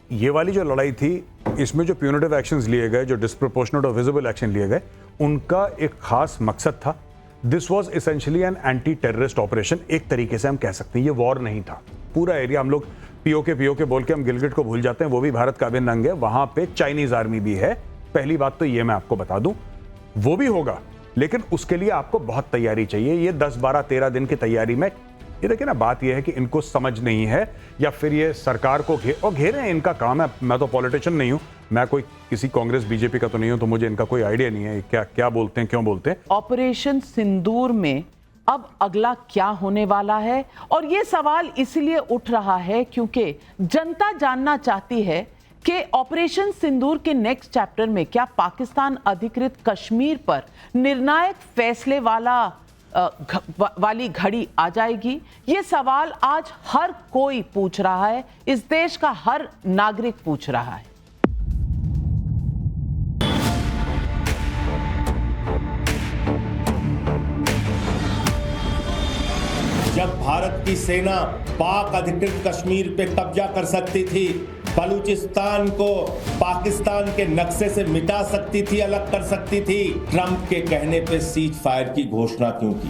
ये वाली जो लड़ाई थी, इसमें जो प्यूनिटिव एक्शंस लिए गए, जो डिस्प्रोपोर्शनेट और विजिबल एक्शन लिए गए, उनका एक खास मकसद था। This was essentially an anti terrorist operation, एक तरीके से हम कह सकते हैं। ये वॉर नहीं था। पूरा एरिया, हम लोग पीओके बोल के हम गिलगिट को भूल जाते हैं, वो भी भारत का अभिन्न अंग है। वहां पे चाइनीज आर्मी भी है। पहली बात तो ये मैं आपको बता दूं, वो भी होगा, लेकिन उसके लिए आपको बहुत तैयारी चाहिए। ये 10, 12, 13 दिन की तैयारी में, ये देखिए ना, बात ये है कि इनको समझ नहीं है, या फिर ये सरकार को घेरे हैं, इनका काम है। मैं तो पॉलिटिशियन नहीं हूं, मैं कोई किसी कांग्रेस बीजेपी का तो नहीं हूं, तो मुझे इनका कोई आइडिया नहीं है क्या क्या बोलते हैं, क्यों बोलते हैं। ऑपरेशन सिंदूर में अब अगला क्या होने वाला है, और ये सवाल इसलिए उठ रहा है क्योंकि जनता जानना चाहती है कि ऑपरेशन सिंदूर के नेक्स्ट चैप्टर में क्या पाकिस्तान अधिकृत कश्मीर पर निर्णायक फैसले वाली घड़ी आ जाएगी। ये सवाल आज हर कोई पूछ रहा है, इस देश का हर नागरिक पूछ रहा है। जब भारत की सेना पाक अधिकृत कश्मीर पे कब्जा कर सकती थी, बलूचिस्तान को पाकिस्तान के नक्शे से मिटा सकती थी, अलग कर सकती थी, ट्रंप के कहने पे सीज फायर की घोषणा क्यों की?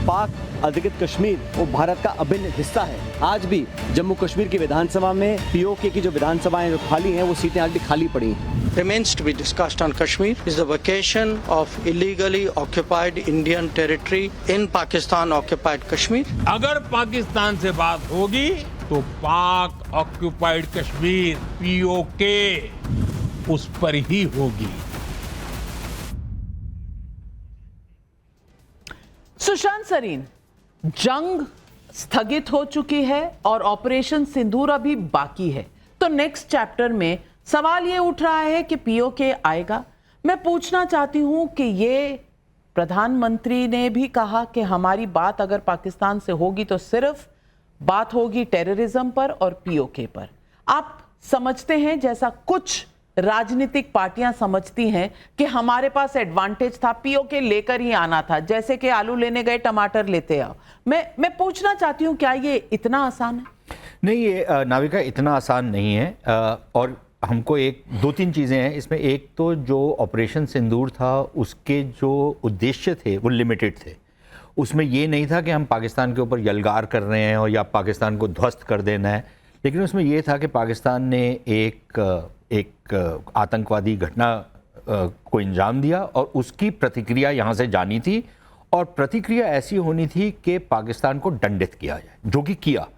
पाक अधिकृत कश्मीर वो भारत का अभिन्न हिस्सा है। आज भी जम्मू कश्मीर की विधानसभा में पीओके की जो विधानसभाएं जो खाली हैं, वो सीटें आज भी खाली पड़ी हैं। Remains to be discussed on Kashmir is the vacation of illegally occupied Indian territory in Pakistan occupied Kashmir. अगर पाकिस्तान से बात होगी तो पाक ऑक्युपाइड कश्मीर पीओके उस पर ही होगी। सुशांत सरीन, जंग स्थगित हो चुकी है और ऑपरेशन सिंदूर अभी बाकी है, तो नेक्स्ट चैप्टर में सवाल ये उठ रहा है कि पीओके आएगा। मैं पूछना चाहती हूं कि ये प्रधानमंत्री ने भी कहा कि हमारी बात अगर पाकिस्तान से होगी तो सिर्फ बात होगी टेररिज्म पर और पीओके पर। आप समझते हैं, जैसा कुछ राजनीतिक पार्टियां समझती हैं कि हमारे पास एडवांटेज था, पीओके लेकर ही आना था, जैसे कि आलू लेने गए टमाटर लेते आओ। मैं पूछना चाहती हूं, क्या ये इतना आसान है? नहीं, ये नाविका इतना आसान नहीं है। और हमको एक दो तीन चीज़ें हैं इसमें। एक तो जो ऑपरेशन सिंदूर था, उसके जो उद्देश्य थे वो लिमिटेड थे। उसमें ये नहीं था कि हम पाकिस्तान के ऊपर यलगार कर रहे हैं और या पाकिस्तान को ध्वस्त कर देना है, लेकिन उसमें ये था कि पाकिस्तान ने एक आतंकवादी घटना को अंजाम दिया और उसकी प्रतिक्रिया यहाँ से जानी थी, और प्रतिक्रिया ऐसी होनी थी कि पाकिस्तान को दंडित किया जाए, जो कि किया।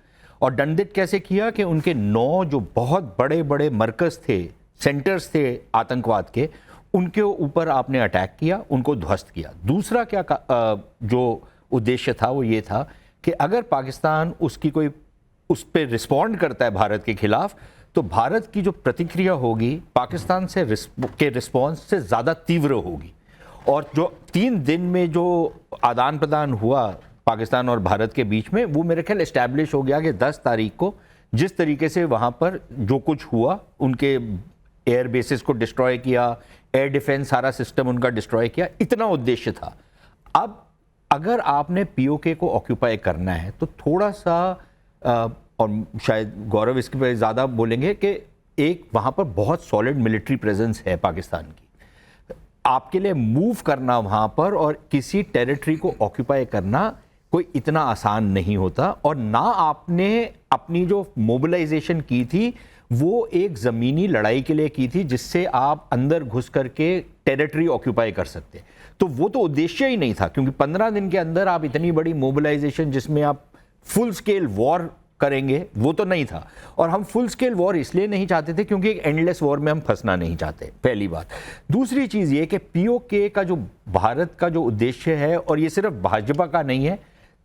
और दंडित कैसे किया कि उनके 9 जो बहुत बड़े बड़े मरकज़ थे, सेंटर्स थे आतंकवाद के, उनके ऊपर आपने अटैक किया, उनको ध्वस्त किया। दूसरा क्या जो उद्देश्य था वो ये था कि अगर पाकिस्तान उस पर रिस्पॉन्ड करता है भारत के खिलाफ, तो भारत की जो प्रतिक्रिया होगी पाकिस्तान से के रिस्पॉन्स से ज़्यादा तीव्र होगी। और जो 3 दिन में जो आदान प्रदान हुआ पाकिस्तान और भारत के बीच में, वो मेरे ख्याल एस्टैब्लिश हो गया कि 10 तारीख को जिस तरीके से वहाँ पर जो कुछ हुआ, उनके एयर बेसिस को डिस्ट्रॉय किया, एयर डिफेंस सारा सिस्टम उनका डिस्ट्रॉय किया, इतना उद्देश्य था। अब अगर आपने पीओके को ऑक्यूपाई करना है तो थोड़ा सा और शायद गौरव इसके पर ज़्यादा बोलेंगे कि एक वहाँ पर बहुत सॉलिड मिलिट्री प्रेजेंस है पाकिस्तान की। आपके लिए मूव करना वहाँ पर और किसी टेरिटरी को ऑक्यूपाई करना कोई इतना आसान नहीं होता। और ना आपने अपनी जो मोबिलाइजेशन की थी वो एक ज़मीनी लड़ाई के लिए की थी जिससे आप अंदर घुस करके टेरिटरी ऑक्यूपाई कर सकते। तो वो तो उद्देश्य ही नहीं था, क्योंकि 15 दिन के अंदर आप इतनी बड़ी मोबिलाइजेशन जिसमें आप फुल स्केल वॉर करेंगे, वो तो नहीं था। और हम फुल स्केल वॉर इसलिए नहीं चाहते थे क्योंकि एक एंडलेस वॉर में हम फंसना नहीं चाहते, पहली बात। दूसरी चीज़ ये कि पीओके का जो भारत का जो उद्देश्य है, और ये सिर्फ भाजपा का नहीं है,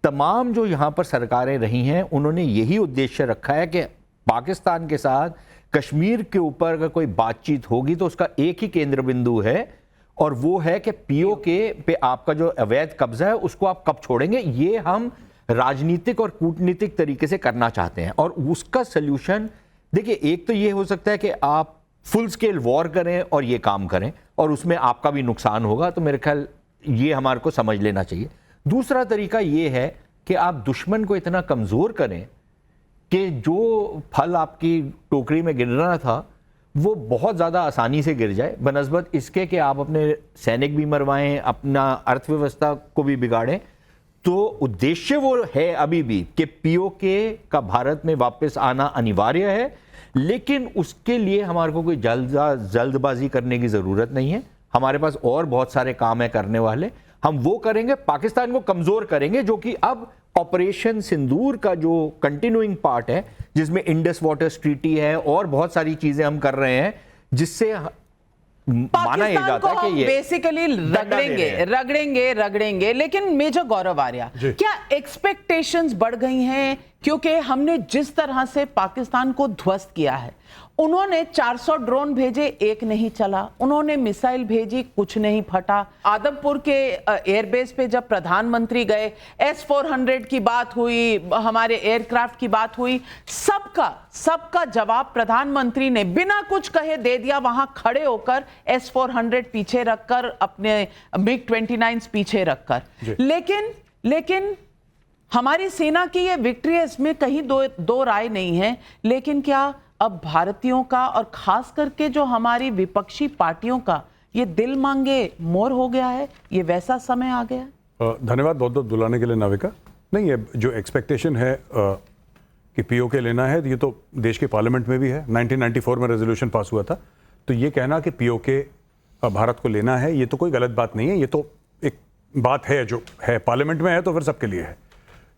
तमाम जो यहाँ पर सरकारें रही हैं उन्होंने यही उद्देश्य रखा है कि पाकिस्तान के साथ कश्मीर के ऊपर अगर कोई बातचीत होगी तो उसका एक ही केंद्र बिंदु है, और वो है कि पीओके पे आपका जो अवैध कब्जा है उसको आप कब छोड़ेंगे। ये हम राजनीतिक और कूटनीतिक तरीके से करना चाहते हैं। और उसका सल्यूशन देखिए, एक तो ये हो सकता है कि आप फुल स्केल वॉर करें और ये काम करें, और उसमें आपका भी नुकसान होगा, तो मेरे ख्याल ये हमारे को समझ लेना चाहिए। दूसरा तरीका ये है कि आप दुश्मन को इतना कमज़ोर करें कि जो फल आपकी टोकरी में गिर रहा था वो बहुत ज़्यादा आसानी से गिर जाए, बनस्बत इसके कि आप अपने सैनिक भी मरवाएं, अपना अर्थव्यवस्था को भी बिगाड़ें। तो उद्देश्य वो है अभी भी कि पीओके का भारत में वापस आना अनिवार्य है, लेकिन उसके लिए हमारे को कोई जल्दबाजी करने की ज़रूरत नहीं है। हमारे पास और बहुत सारे काम है करने वाले, हम वो करेंगे, पाकिस्तान को कमज़ोर करेंगे, जो कि अब ऑपरेशन सिंदूर का जो कंटिन्यूइंग पार्ट है, जिसमें इंडस वाटर्स ट्रीटी है और बहुत सारी चीज़ें हम कर रहे हैं, जिससे माना यह जाता है कि ये बेसिकली रगड़ेंगे। लेकिन मेजर गौरव आर्या, क्या एक्सपेक्टेशंस बढ़ गई हैं? क्योंकि हमने जिस तरह से पाकिस्तान को ध्वस्त किया है, उन्होंने 400 ड्रोन भेजे, एक नहीं चला, उन्होंने मिसाइल भेजी, कुछ नहीं फटा। आदमपुर के एयरबेस पे जब प्रधानमंत्री गए, S-400 की बात हुई, हमारे एयरक्राफ्ट की बात हुई, सबका जवाब प्रधानमंत्री ने बिना कुछ कहे दे दिया, वहां खड़े होकर S-400 पीछे रखकर, अपने MiG-29 पीछे रखकर। लेकिन हमारी सेना की ये विक्ट्री है, इसमें कहीं दो राय नहीं है। लेकिन क्या अब भारतीयों का और खास करके जो हमारी विपक्षी पार्टियों का ये दिल मांगे मोर हो गया है? ये वैसा समय आ गया है? धन्यवाद बहुत बहुत बुलाने के लिए नाविका। नहीं, ये जो एक्सपेक्टेशन है कि पीओके लेना है, ये तो देश के पार्लियामेंट में भी है। 1994 में रेजोल्यूशन पास हुआ था। तो ये कहना कि पीओके भारत को लेना है, ये तो कोई गलत बात नहीं है, ये तो एक बात है जो है, पार्लियामेंट में है तो फिर सबके लिए है।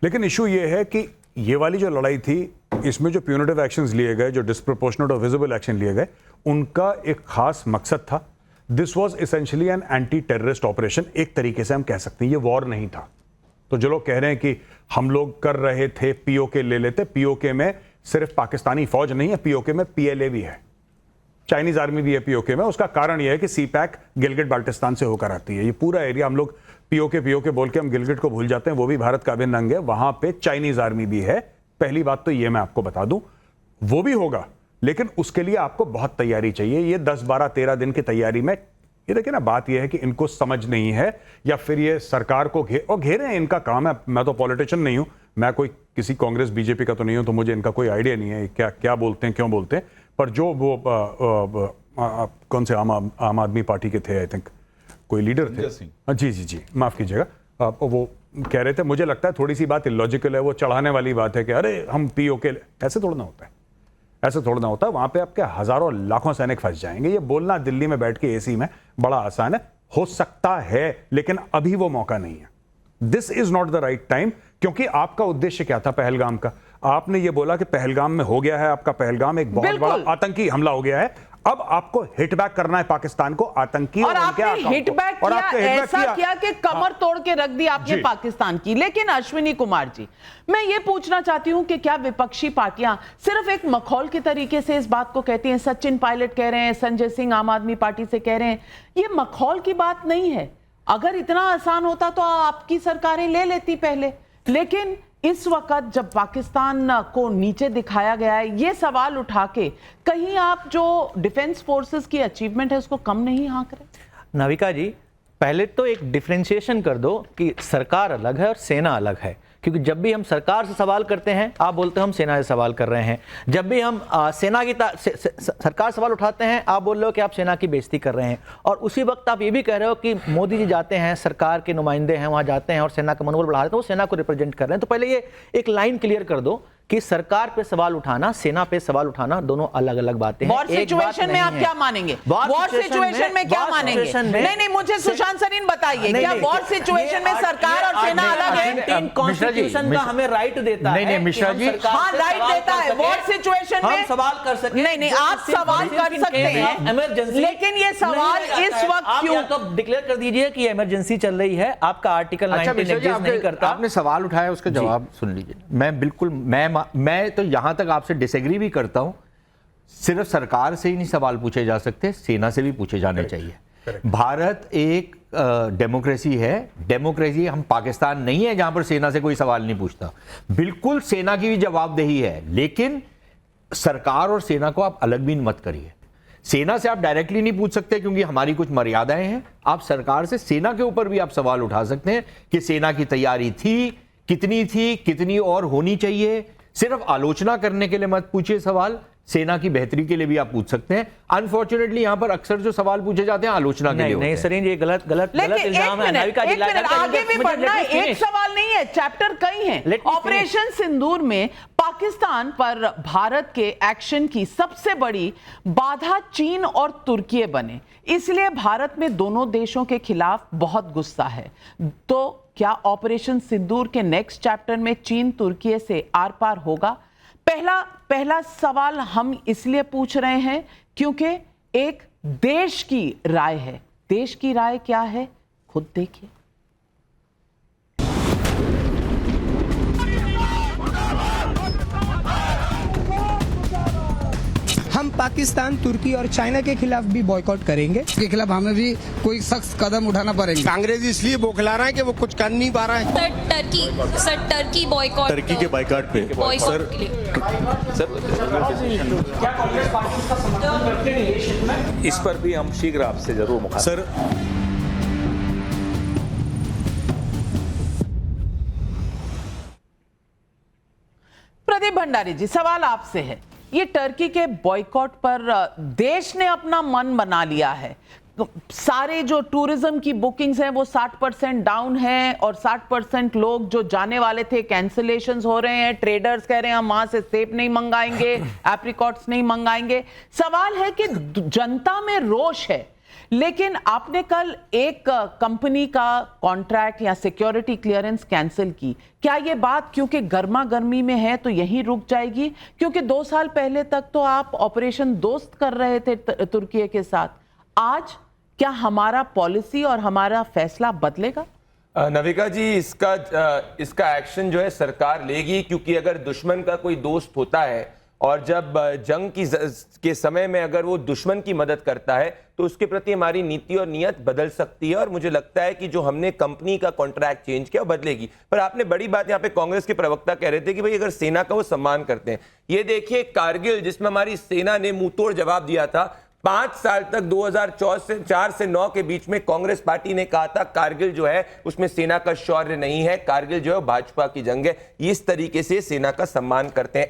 लेकिन इशू ये है कि ये वाली जो लड़ाई थी, इसमें जो प्यूनिटिव एक्शंस लिए गए, जो डिस्प्रोपोर्शनेट और विजिबल एक्शन लिए गए, उनका एक खास मकसद था। This was essentially an anti terrorist operation, एक तरीके से हम कह सकते हैं। ये वॉर नहीं था। तो जो लोग कह रहे हैं कि हम लोग कर रहे थे, पीओके ले लेते, पीओके में सिर्फ पाकिस्तानी फौज नहीं है, पीओके में पीएलए भी है, चाइनीज आर्मी भी है पीओके में। उसका कारण यह है कि सीपैक गिलगिट बाल्टिस्तान से होकर आती है। ये पूरा एरिया, हम लोग पीओके बोल के हम गिलगिट को भूल जाते हैं, वो भी भारत का अभिन्न अंग है। वहां पे चाइनीज आर्मी भी है। पहली बात तो ये मैं आपको बता दूं, वो भी होगा, लेकिन उसके लिए आपको बहुत तैयारी चाहिए। ये 10, 12, 13 दिन की तैयारी में, ये देखिए ना, बात यह है कि इनको समझ नहीं है, या फिर ये सरकार को घेरे हैं, इनका काम है। मैं तो पॉलिटिशियन नहीं हूं, मैं कोई किसी कांग्रेस बीजेपी का तो नहीं हूं, तो मुझे इनका कोई आइडिया नहीं है क्या बोलते हैं, क्यों बोलते हैं। पर जो वो कौन से आम आदमी पार्टी के थे, आई थिंक कोई लीडर थे, जी माफ कीजिएगा, वो कह रहे थे, मुझे लगता है थोड़ी सी बात इलॉजिकल है, वो चढ़ाने वाली बात है कि अरे हम पीओके, ऐसे थोड़ा ना होता है, ऐसे थोड़ा ना होता है। वहां पे आपके हजारों लाखों सैनिक फंस जाएंगे। ये बोलना दिल्ली में बैठ के एसी में बड़ा आसान है, हो सकता है, लेकिन अभी वो मौका नहीं है। This is not the right time, क्योंकि आपका उद्देश्य क्या था पहलगाम का? आपने ये बोला कि पहलगाम में हो गया है आपका, पहलगाम एक बहुत बड़ा आतंकी हमला हो गया है। अब आपको हिट बैक करना है पाकिस्तान को, आतंकी और आपने हिट बैक किया, ऐसा किया कि कमर तोड़ के रख दी आपने पाकिस्तान की। लेकिन अश्विनी कुमार जी, मैं ये पूछना चाहती हूं कि क्या विपक्षी पार्टियां सिर्फ एक मखौल के तरीके से इस बात को कहती हैं? सचिन पायलट कह रहे हैं, संजय सिंह आम आदमी पार्टी से कह रहे हैं, ये मखौल की बात नहीं है। अगर इतना आसान होता तो आपकी सरकारें ले लेती पहले। लेकिन इस वक्त जब पाकिस्तान को नीचे दिखाया गया है, ये सवाल उठा के कहीं आप जो डिफेंस फोर्सेस की अचीवमेंट है उसको कम नहीं हाँक रहे? नाविका जी, पहले तो एक डिफरेंशिएशन कर दो कि सरकार अलग है और सेना अलग है। क्योंकि जब भी हम सरकार से सवाल करते हैं, आप बोलते हैं हम सेना से सवाल कर रहे हैं। जब भी हम सेना की सरकार सवाल उठाते हैं, आप बोल रहे हो कि आप सेना की बेइज्जती कर रहे हैं। और उसी वक्त आप ये भी कह रहे हो कि मोदी जी जाते हैं, सरकार के नुमाइंदे हैं, वहाँ जाते हैं और सेना का मनोबल बढ़ा देते हैं, वो सेना को रिप्रेजेंट कर रहे हैं। तो पहले ये एक लाइन क्लियर कर दो कि सरकार पे सवाल उठाना, सेना पे सवाल उठाना, दोनों अलग अलग बातें हैं। वॉर सिचुएशन में आप क्या मानेंगे? वॉर सिचुएशन में क्या मानेंगे? नहीं, मुझे सुशांत सरीन बताइए, क्या वॉर सिचुएशन में सरकार और सेना अलग है? कॉन्स्टिट्यूशन का हमें राइट देता है। नहीं मिश्रा जी, हाँ राइट देता है। वॉर सिचुएशन में हम सवाल कर सकते हैं। नहीं, आप सवाल कर सकते हैं, इमरजेंसी, लेकिन ये सवाल इस वक्त क्यों? तो डिक्लेयर कर दीजिए कि इमरजेंसी चल रही है, आपका आर्टिकल 19 एग्जिस्ट नहीं करता। आपने सवाल उठाया, उसका जवाब सुन लीजिए। मैं बिल्कुल, मैं तो यहां तक आपसे डिसएग्री भी करता हूं। सिर्फ सरकार से ही नहीं सवाल पूछे जा सकते, सेना से भी पूछे जाने चाहिए। भारत एक डेमोक्रेसी है। डेमोक्रेसी हम पाकिस्तान नहीं है जहां पर सेना से कोई सवाल नहीं पूछता। बिल्कुल सेना की भी जवाबदेही है, लेकिन सरकार और सेना को आप अलग भी मत करिए। सेना से आप डायरेक्टली नहीं पूछ सकते क्योंकि हमारी कुछ मर्यादाएं हैं। आप सरकार से, सेना के ऊपर भी आप सवाल उठा सकते हैं कि सेना की तैयारी थी, कितनी और होनी चाहिए, सिर्फ आलोचना करने के लिए मत पूछिए सवाल, सेना की बेहतरी के लिए भी आप पूछ सकते हैं। अनफॉर्चुनेटली यहां पर अक्सर जो सवाल पूछे जाते हैं आलोचना के लिए नहीं होते नहीं हैं। सरीन, ये गलत इल्जाम है। नाविका जी, आगे भी बढ़ना है, एक सवाल नहीं है, चैप्टर कई हैं। ऑपरेशन सिंदूर में पाकिस्तान पर भारत के एक्शन की सबसे बड़ी बाधा चीन और तुर्की बने, इसलिए भारत में दोनों देशों के खिलाफ बहुत गुस्सा है। तो क्या ऑपरेशन सिंदूर के नेक्स्ट चैप्टर में चीन तुर्की से आर पार होगा? पहला सवाल हम इसलिए पूछ रहे हैं क्योंकि एक देश की राय है। देश की राय क्या है, खुद देखिए। हम पाकिस्तान, तुर्की और चाइना के खिलाफ भी बॉयकॉट करेंगे। के खिलाफ हमें भी कोई सख्त कदम उठाना पड़ेगा। कांग्रेस इसलिए बौखला रहा है कि वो कुछ कर नहीं पा रहा है। टर्की बॉयकॉट, टर्की के बाइकाट पे बॉयकॉट के लिए। क्या कांग्रेस पार्टी का समर्थन करते हैं? इस पर भी हम शीघ्र आपसे जरूर मुखातिब। सर, प्रदीप भंडारी जी, सवाल आपसे है। ये टर्की के बॉयकॉट पर देश ने अपना मन बना लिया है। सारे जो टूरिज्म की बुकिंग्स हैं वो 60% डाउन है और 60% लोग जो जाने वाले थे कैंसिलेशंस हो रहे हैं। ट्रेडर्स कह रहे हैं हम वहां से सेब नहीं मंगाएंगे, एप्रिकॉट्स नहीं मंगाएंगे। सवाल है कि जनता में रोष है, लेकिन आपने कल एक कंपनी का कॉन्ट्रैक्ट या सिक्योरिटी क्लियरेंस कैंसिल की। क्या ये बात क्योंकि गर्मा गर्मी में है तो यहीं रुक जाएगी? क्योंकि 2 साल पहले तक तो आप ऑपरेशन दोस्त कर रहे थे तुर्की के साथ। आज क्या हमारा पॉलिसी और हमारा फैसला बदलेगा? नविका जी, इसका एक्शन जो है सरकार लेगी, क्योंकि अगर दुश्मन का कोई दोस्त होता है और जब जंग के समय में अगर वो दुश्मन की मदद करता है तो उसके प्रति हमारी नीति और नियत बदल सकती है। और मुझे लगता है कि जो हमने कंपनी का कॉन्ट्रैक्ट चेंज किया वो बदलेगी। पर आपने बड़ी बात, यहाँ पे कांग्रेस के प्रवक्ता कह रहे थे कि भाई अगर सेना का वो सम्मान करते हैं, ये देखिए कारगिल जिसमें हमारी सेना ने मुंहतोड़ जवाब दिया था। 5 साल तक 2004 से 9 के बीच में कांग्रेस पार्टी ने कहा था कारगिल जो है उसमें सेना का शौर्य नहीं है, कारगिल जो है भाजपा की जंग है। इस तरीके से सेना का सम्मान करते हैं।